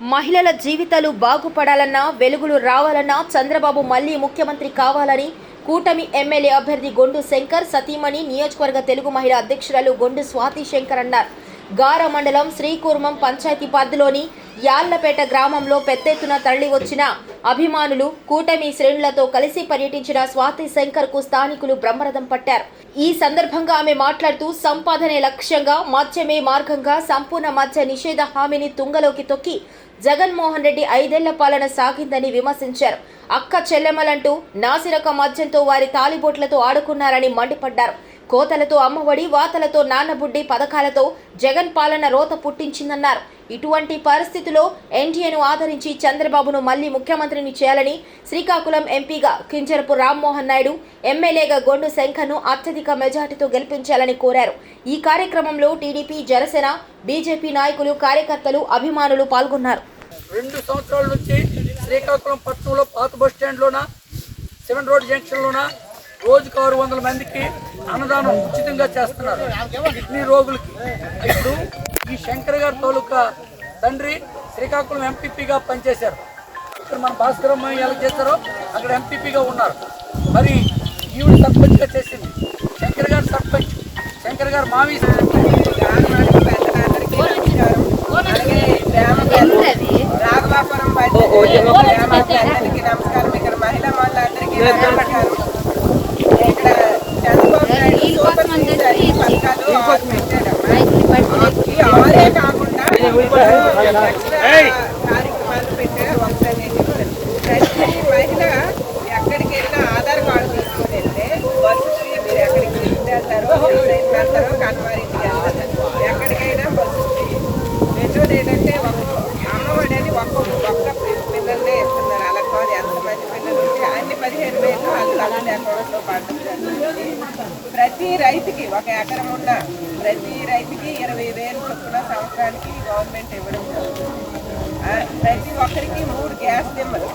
మహిళల జీవితాలు బాగుపడాలన్నా, వెలుగులు రావాలన్నా చంద్రబాబు మళ్లీ ముఖ్యమంత్రి కావాలని కూటమి ఎమ్మెల్యే అభ్యర్థి గొండు శంకర్ సతీమణి నియోజకవర్గ తెలుగు మహిళా అధ్యక్షురాలు గొండు స్వాతి శంకర్ అన్నారు. గార మండలం శ్రీకూర్మం పంచాయతీ పరిధిలోని యాళ్లపేట గ్రామంలో పెద్ద ఎత్తున తరలి వచ్చిన అభిమానులు కూటమి శ్రేణులతో కలిసి పర్యటించిన స్వాతి శంకర్ కు స్థానికులు బ్రహ్మరథం పట్టారు. ఈ సందర్భంగా ఆమె మాట్లాడుతూ సంపాదనే లక్ష్యంగా మద్యమే మార్గంగా సంపూర్ణ మద్య నిషేధ హామీని తుంగలోకి తొక్కి జగన్మోహన్ రెడ్డి 5 ఏళ్ల పాలన సాగిందని విమర్శించారు. అక్క చెల్లెమ్మలంటూ నాసిరక మద్యంతో వారి తాలిబోట్లతో ఆడుకున్నారని మండిపడ్డారు. కోతలతో అమ్మఒడి, వాతలతో నాన్నబుడ్డి పథకాలతో జగన్ పాలన రోత పుట్టించిందన్నారు. ఇటువంటి పరిస్థితిలో ఎన్డీఏను ఆదరించి చంద్రబాబును మళ్లీ ముఖ్యమంత్రిని చేయాలని శ్రీకాకుళం ఎంపీగా కింజరపు రామ్మోహన్ నాయుడు, ఎమ్మెల్యేగా గొండు శంకర్ను అత్యధిక మెజార్టీతో గెలిపించాలని కోరారు. ఈ కార్యక్రమంలో టీడీపీ, జనసేన, బీజేపీ నాయకులు, కార్యకర్తలు, అభిమానులు పాల్గొన్నారు. 2 సంవత్సరాల నుంచి శ్రీకాకుళం పట్టణంలో పాత బస్టాండ్లోన, 7 రోడ్ జంక్షన్లోన రోజుకు 600 మందికి అన్నదానం ఉచితంగా చేస్తున్నారు. కిడ్నీ రోగులకి. ఇప్పుడు ఈ శంకర్ గారి తాలూకా తండ్రి శ్రీకాకుళం ఎంపీపీగా పనిచేశారు. ఇక్కడ మన భాస్కరమ్మ ఎలా చేశారో అక్కడ ఎంపీపీగా ఉన్నారు. మరి ఈవిడ సర్పంచ్గా చేసింది. శంకర్ గారు సర్పంచ్, శంకర్ గారు మావి రాఘవాపురం అందరికీ నమస్కారం. ఇక్కడ మహిళా వాళ్ళందరికీ నమస్కారం. ఇక్కడ చంద్రబాబు నాయుడు సూపర్ సిక్స్ పథకాలు ఆరే కాకుండా కార్యక్రమాలు పెట్టారు. ప్రతి మహిళ ఎక్కడికి వెళ్ళినా ఆధార్ కార్డు తీసుకొని వెళ్తే బస్సు ఫ్రీ. మీరు ఎక్కడికి వెళ్తారో కన్వారింటికి వెళ్తారు. ఎక్కడికైనా బస్సు ఫ్రీ. రెండోది ఏంటంటే అమ్మఒడి అని ఒక్క పిల్లలనే ఇస్తున్నారు. అలా కాదు, ఎంతమంది పిల్లలు ఉంటే అన్ని 15,000 వాళ్ళు అకౌంట్లో పడడం జరుగుతుంది. ప్రతి రైతుకి, ఒక ఎకరం ఉన్న ప్రతి రైతుకి 20,000 చొప్పున సంవత్సరానికి గవర్నమెంట్ ఇవ్వడం జరుగుతుంది. ప్రతి ఒక్కరికి 3 గ్యాస్ దిమ్మలు.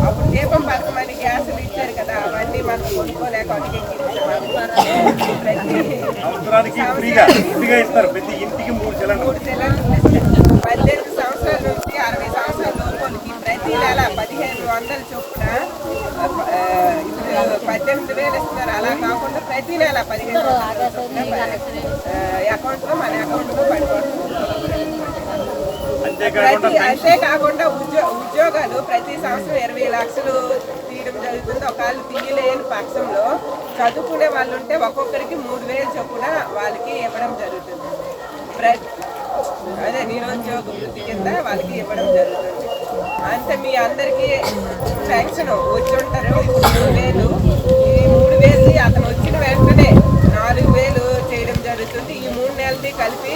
అప్పుడు దీపం పథకం అని గ్యాసులు ఇచ్చారు కదా, అవన్నీ మనం కొనుక్కోలేక ప్రతి సిలిండర్లు 18 సంవత్సరాల నుంచి 60 సంవత్సరాల లోపలికి ప్రతి నెల 1,500 చొప్పున ఇప్పుడు 18,000 ఇస్తున్నారు. అలా కాకుండా ప్రతి నెల 15,000 చొప్పున అకౌంట్లో, మన అకౌంట్లో పడిపోతుంది. అంతేకాకుండా ఉద్యోగాలు ప్రతి సంవత్సరం 20 లక్షలు తీయడం జరుగుతుంది. ఒకవేళ తీయలేని పక్షంలో చదువుకునే వాళ్ళు ఉంటే ఒక్కొక్కరికి 3,000 చొప్పున వాళ్ళకి ఇవ్వడం జరుగుతుంది. అదే నిరుద్యోగ వృత్తి కింద వాళ్ళకి ఇవ్వడం జరుగుతుంది. అంతే మీ అందరికీ పెన్షన్ వచ్చి ఉంటారు. 3,000, ఈ 3,000 అతను వచ్చిన వెంటనే 4,000 చేయడం జరుగుతుంది. ఈ 3 నెలలది కలిపి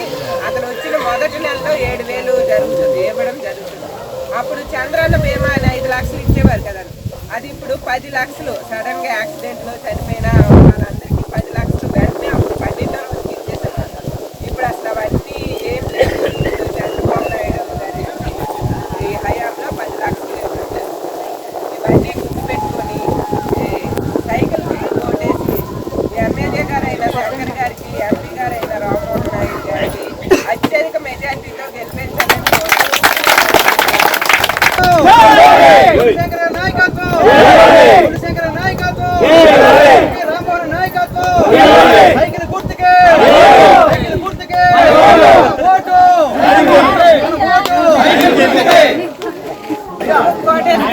అతను వచ్చిన మొదటి నెలలో 7,000 జరుగుతుంది, ఇవ్వడం జరుగుతుంది. అప్పుడు చంద్రన్న బీమా అని 5 లక్షలు ఇచ్చేవారు కదా, అది ఇప్పుడు 10 లక్షలు. సడన్గా యాక్సిడెంట్లో చనిపోయిన వాళ్ళందరికీ 10 లక్షలు వెంటనే అప్పుడు 12 రోజులకి ఇచ్చేసారు. ఇప్పుడు అసలు అవన్నీ ఏం లేదు. చంద్రబాబు నాయుడు గారి ఈ హయాంలో 10 లక్షలు ఇవ్వడం జరుగుతుంది. ఇవన్నీ గుర్తుపెట్టుకొని సైకిల్ ఓటేసి ఎమ్మెల్యే గారైన శంకర్ గారికి, ఎంపీ గారైన రామ్మోహన్ నాయుడు గారికి అత్యధిక మెజార్టీతో గెలిపించాలని కోటేసి